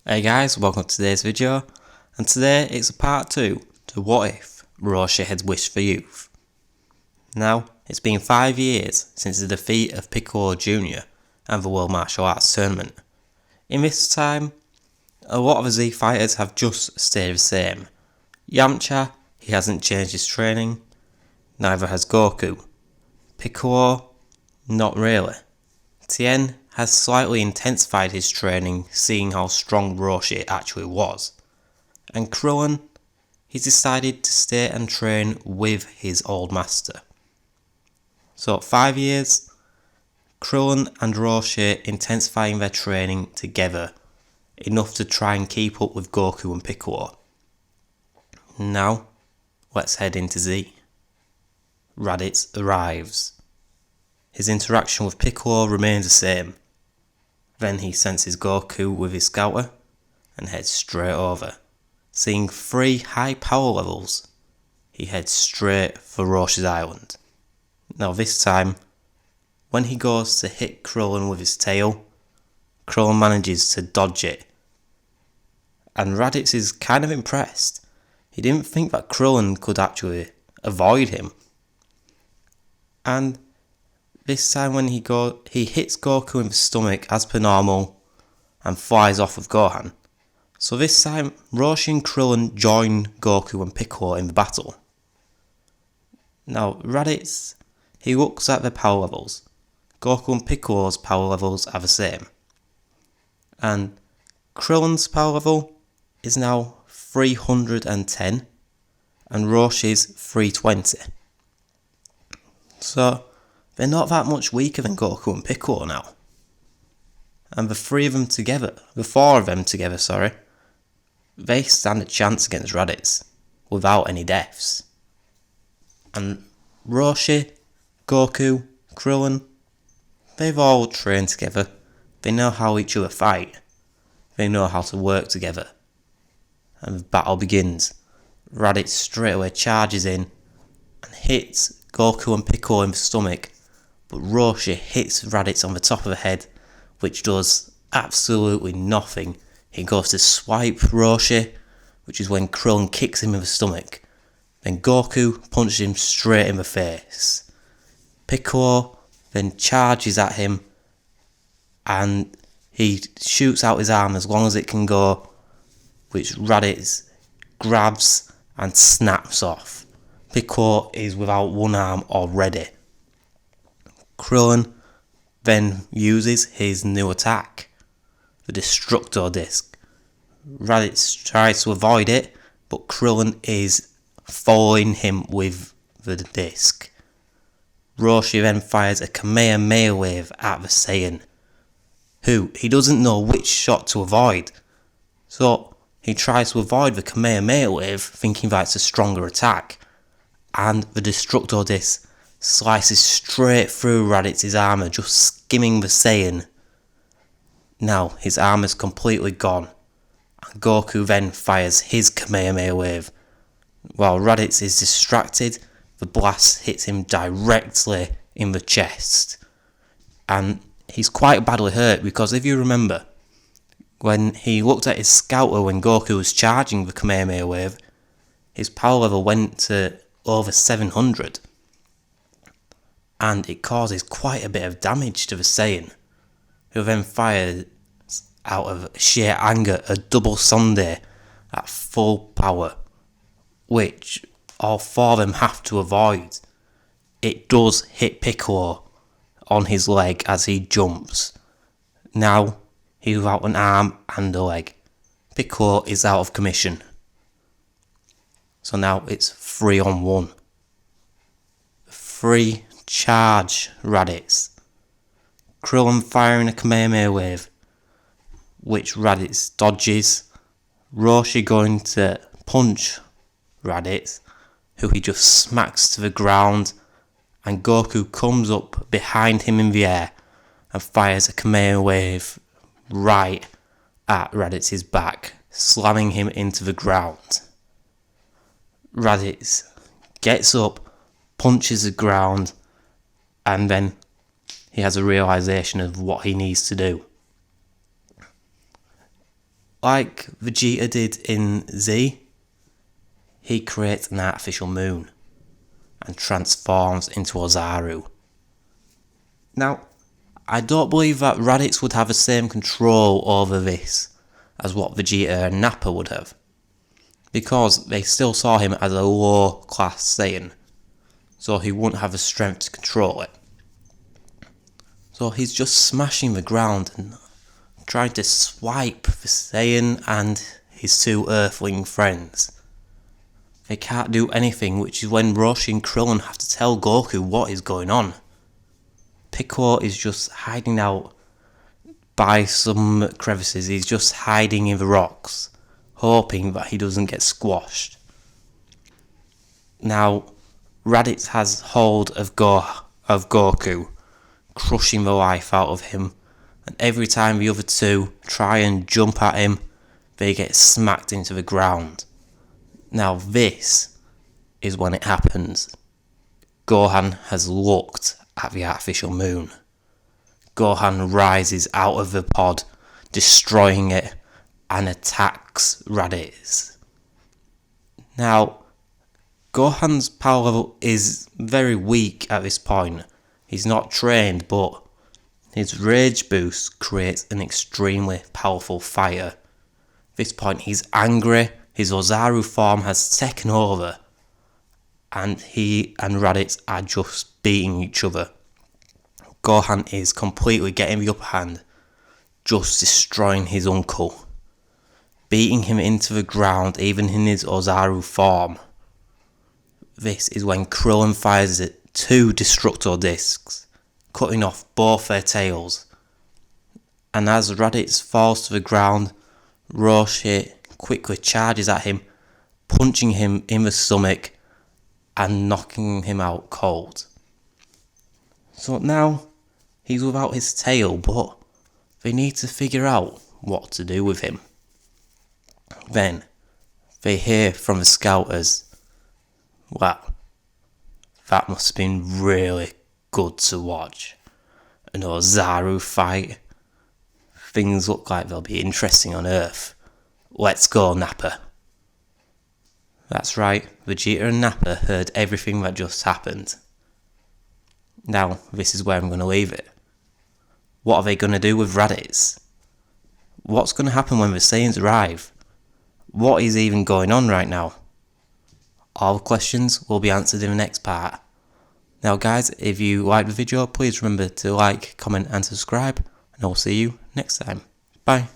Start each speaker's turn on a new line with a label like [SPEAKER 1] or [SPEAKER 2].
[SPEAKER 1] Hey guys, welcome to today's video, and today it's a part 2 to What If Roshi had wished for youth. Now, it's been 5 years since the defeat of Piccolo Jr. and the World Martial Arts Tournament. In this time, a lot of the Z fighters have just stayed the same. Yamcha, he hasn't changed his training, neither has Goku. Piccolo, not really. Tien has slightly intensified his training, seeing how strong Roshi actually was. And Krillin, he's decided to stay and train with his old master. So 5 years, Krillin and Roshi intensifying their training together, enough to try and keep up with Goku and Piccolo. Now, let's head into Z. Raditz arrives. His interaction with Piccolo remains the same. Then he senses Goku with his scouter and heads straight over. Seeing 3 high power levels, he heads straight for Roshi's island. Now this time, when he goes to hit Krillin with his tail, Krillin manages to dodge it. And Raditz is kind of impressed. He didn't think that Krillin could actually avoid him. And this time when he hits Goku in the stomach as per normal and flies off with Gohan. So this time Roshi and Krillin join Goku and Piccolo in the battle. Now Raditz, he looks at their power levels. Goku and Piccolo's power levels are the same. And Krillin's power level is now 310 and Roshi's 320. So they're not that much weaker than Goku and Piccolo now. And the 4 of them together, they stand a chance against Raditz, without any deaths. And Roshi, Goku, Krillin, they've all trained together. They know how each other fight. They know how to work together. And the battle begins. Raditz straight away charges in and hits Goku and Piccolo in the stomach. But Roshi hits Raditz on the top of the head, which does absolutely nothing. He goes to swipe Roshi, which is when Krillin kicks him in the stomach. Then Goku punches him straight in the face. Piccolo then charges at him and he shoots out his arm as long as it can go, which Raditz grabs and snaps off. Piccolo is without one arm already. Krillin then uses his new attack, the Destructo Disc. Raditz tries to avoid it, but Krillin is following him with the disc. Roshi then fires a Kamehameha wave at the Saiyan, who he doesn't know which shot to avoid. So he tries to avoid the Kamehameha wave, thinking that it's a stronger attack, and the Destructo Disc slices straight through Raditz's armour, just skimming the Saiyan. Now his armour's completely gone, and Goku then fires his Kamehameha wave. While Raditz is distracted, the blast hits him directly in the chest. And he's quite badly hurt because if you remember, when he looked at his scouter when Goku was charging the Kamehameha wave, his power level went to over 700. And it causes quite a bit of damage to the Saiyan, who then fires out of sheer anger a double Sunday at full power, which all 4 of them have to avoid. It does hit Piccolo on his leg as he jumps. Now he's without an arm and a leg. Piccolo is out of commission. So now it's 3-on-1. 3 charge Raditz. Krillin firing a Kamehameha wave, which Raditz dodges. Roshi going to punch Raditz, who he just smacks to the ground, and Goku comes up behind him in the air and fires a Kamehameha wave right at Raditz's back, slamming him into the ground. Raditz gets up, punches the ground, and then he has a realisation of what he needs to do. like Vegeta did in Z, he creates an artificial moon and transforms into Ozaru. Now, I don't believe that Raditz would have the same control over this as what Vegeta and Nappa would have, because they still saw him as a low class Saiyan, so he wouldn't have the strength to control it. So he's just smashing the ground and trying to swipe the Saiyan and his two Earthling friends. They can't do anything, which is when Roshi and Krillin have to tell Goku what is going on. Piccolo is just hiding out by some crevices. He's just hiding in the rocks, hoping that he doesn't get squashed. Now, Raditz has hold of Goku, crushing the life out of him, and every time the other two try and jump at him, they get smacked into the ground. Now this is when it happens. Gohan has looked at the artificial moon. Gohan rises out of the pod, destroying it, and attacks Raditz. Now, Gohan's power level is very weak at this point. He's not trained, but his rage boost creates an extremely powerful fighter. At this point he's angry, his Ozaru form has taken over, and he and Raditz are just beating each other. Gohan is completely getting the upper hand, just destroying his uncle, beating him into the ground even in his Ozaru form. This is when Krillin fires it 2 Destructo Discs, cutting off both their tails. And as Raditz falls to the ground, Roshi quickly charges at him, punching him in the stomach and knocking him out cold. So now he's without his tail, but they need to figure out what to do with him. Then they hear from the scouters, wow, that must have been really good to watch. An Ozaru fight. Things look like they'll be interesting on Earth. Let's go, Nappa. That's right, Vegeta and Nappa heard everything that just happened. Now, this is where I'm going to leave it. What are they going to do with Raditz? What's going to happen when the Saiyans arrive? What is even going on right now? All the questions will be answered in the next part. Now guys, if you liked the video, please remember to like, comment and subscribe, and I'll see you next time. Bye.